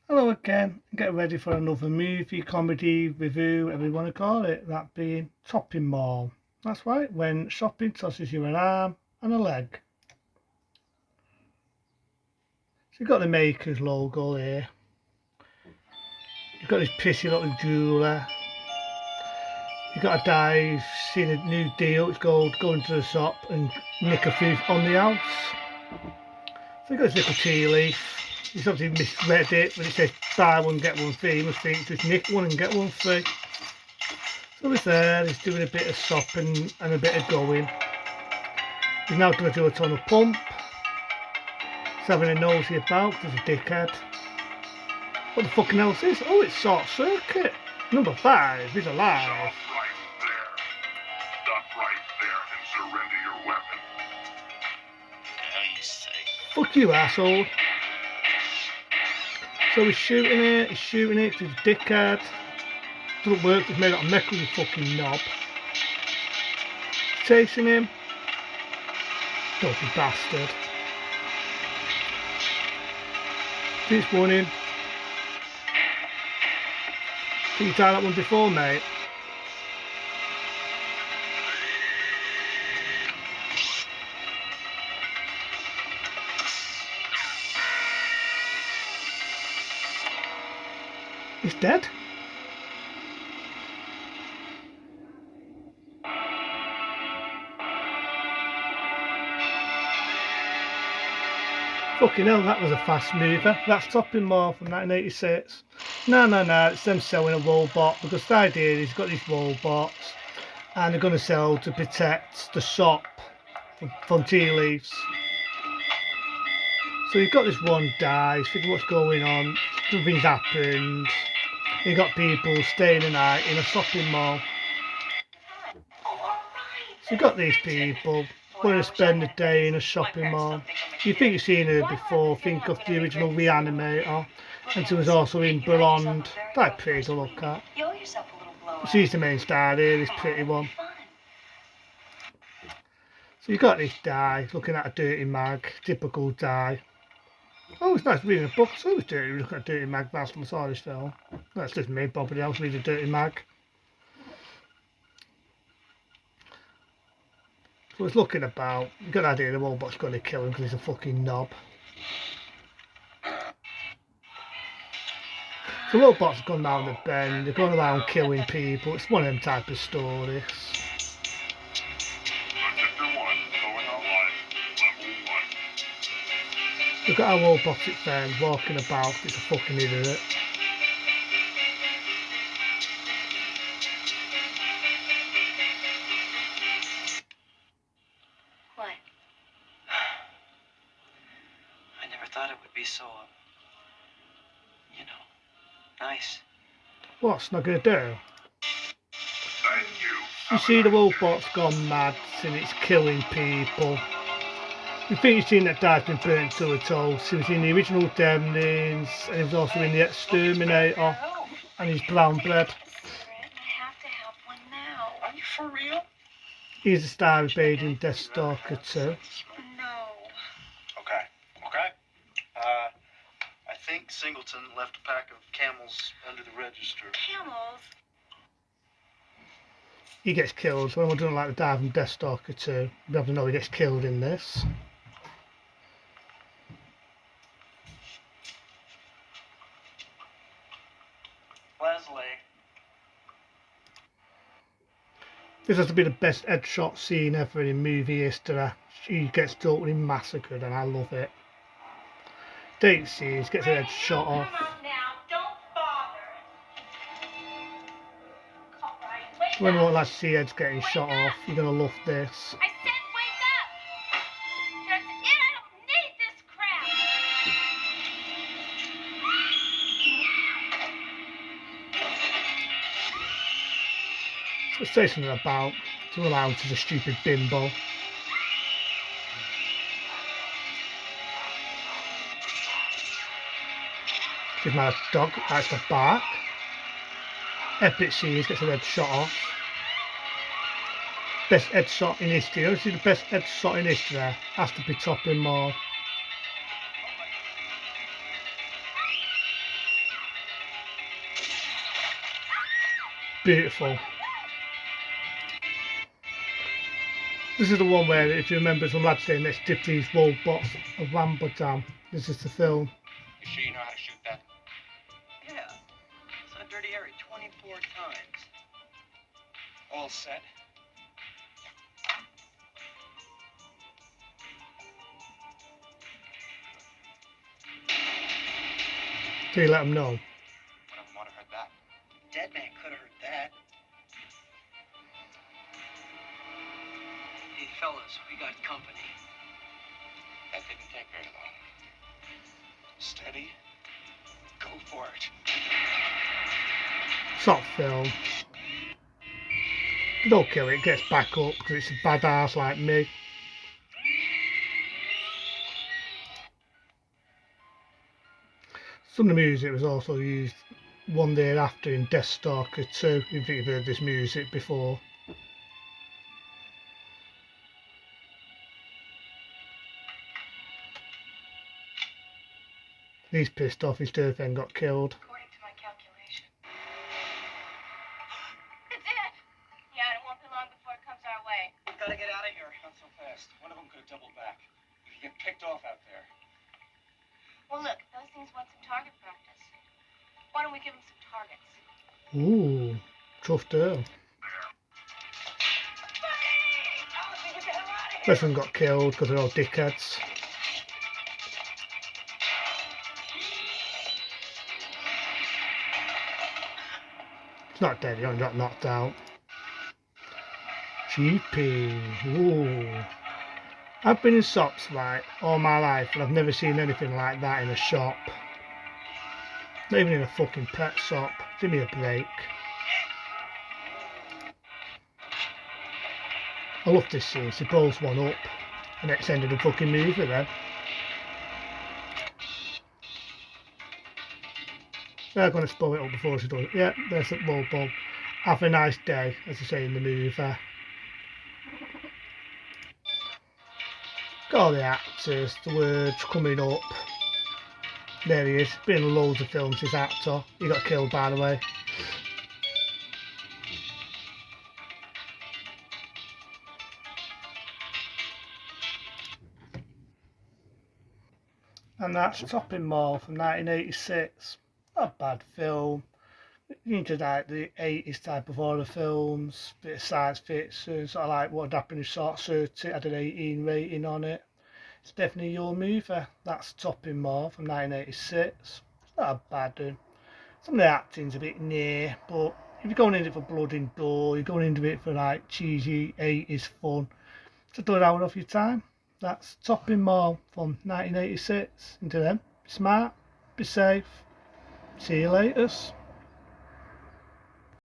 Hello again, get ready for another movie, comedy, review, whatever you want to call it, that being Shopping Mall. That's right, when shopping tosses you an arm and a leg. So you've got the Makers logo here. You've got this pissy little jeweller. You've got a guy who's seen a new deal, it's called go into the shop and nick a few on the house. So you've got this little tea leaf. He's obviously misread it, but it says buy one get one free. You must think just nick one and get one free. So he's there, he's doing a bit of shopping and a bit of going. He's now going to do a ton of pump. He's having a nosy about, there's a dickhead. What the fucking else is? Oh, it's Short Circuit. Number 5 is alive. Stop right there and surrender your weapon. Now you say. Fuck you, asshole. So he's shooting it, he's a dickhead. Doesn't work, he's made out of metal, you fucking knob. He's chasing him. Dopey bastard. Keeps running. Think you tried that one before, mate? He's dead. Fucking hell, that was a fast mover. That's Shopping Mall from 1986. No, it's them selling a robot, because the idea is he's got these robots and they're going to sell to protect the shop from tea leaves. So you've got this one guy, he's thinking what's going on, something's happened. You've got people staying the night in a shopping mall. So you've got these people want to spend the day in a shopping mall. You think you've seen her before, think of the original Reanimator, and she was also in Blonde. That pretty to look at. She's the main star here, this pretty one. So you've got this guy looking at a dirty mag, typical guy. Oh, it's nice reading a book. So it's dirty looking at a dirty mag last time I saw this film. That's just me, nobody else reads a dirty mag. So it's looking about, you got an idea the robot's going to kill him because he's a fucking knob. So robots gone down the bend, they're going around killing people. It's one of them type of stories. Sector 1, going online. Level 1. Look at our robotic friend walking about, it's a fucking idiot. What? I never thought it would be so, nice. What's not going to do? Thank you. You see the robot's gone mad and it's killing people. You think you've seen that guy's been burnt to a toast. He was in the original Demlins and he was also in the Exterminator and he's brown bread. I have to have one now. Are you for real? He's the star of Bane Deathstalker 2. No. Okay. I think Singleton left a pack of Camels under the register. Camels? He gets killed. So anyone doesn't like the guy from Deathstalker 2, you have to know he gets killed in this. Leslie. This has to be the best headshot scene ever in movie history. She gets totally massacred and I love it. Date scenes, gets her head shot off. So when you want to see heads getting shot off, you're going to love this. I said wake up! That's it, I don't need this crap! So say something about to allow to a stupid bimbo. Give my dog, that's the bark. Epic scenes, gets her head shot off. Best headshot in history. Obviously the best headshot in history has to be Shopping Mall. beautiful. This is the one where, if you remember, some lad saying, let's dip these robots of Rambodam. This is the film. You sure you know how to shoot that? Yeah. Saw Dirty Harry 24 times. All set. Do you let them know? One of them would have heard that. Dead man could have heard that. Hey, fellas, we got company. That didn't take very long. Steady. Go for it. Sort of film. They don't kill it, it gets back up because it's a badass like me. Some of the music was also used one day after in Deathstalker 2, if you've heard this music before. He's pissed off his girlfriend got killed. According to my calculation. It's it. Yeah, it won't be long before it comes our way. We gotta get out of here. Not so fast. One of them could have doubled back. We could get picked off out there. Well, look, those things want some target practice. Why don't we give them some targets? Ooh, tough girl. Rest of them got killed because they're all dickheads. He's not dead, he only got knocked out. Cheapy. Ooh. I've been in shops like all my life and I've never seen anything like that in a shop. Not even in a fucking pet shop. Give me a break. I love this scene. She blows one up and it's ended the fucking movie then. They're going to spoil it up before she does it. Yeah, there's the Bob. Have a nice day, as I say in the movie. Got all the actors, the words coming up. There he is. Been in loads of films, this actor. He got killed, by the way. And that's Chopping Mall from 1986. Not a bad film. You into like the 80s type of horror films, bit of science fiction, sort of like what happened in Short Circuit, had an 18 rating on it. It's definitely your movie. That's Chopping Mall from 1986. It's not a bad one. Some of the acting's a bit near, but if you're going into it for blood and gore, you're going into it for like cheesy 80s fun, it's a good hour off your time. That's Chopping Mall from 1986. Into them, be smart, be safe. See you later.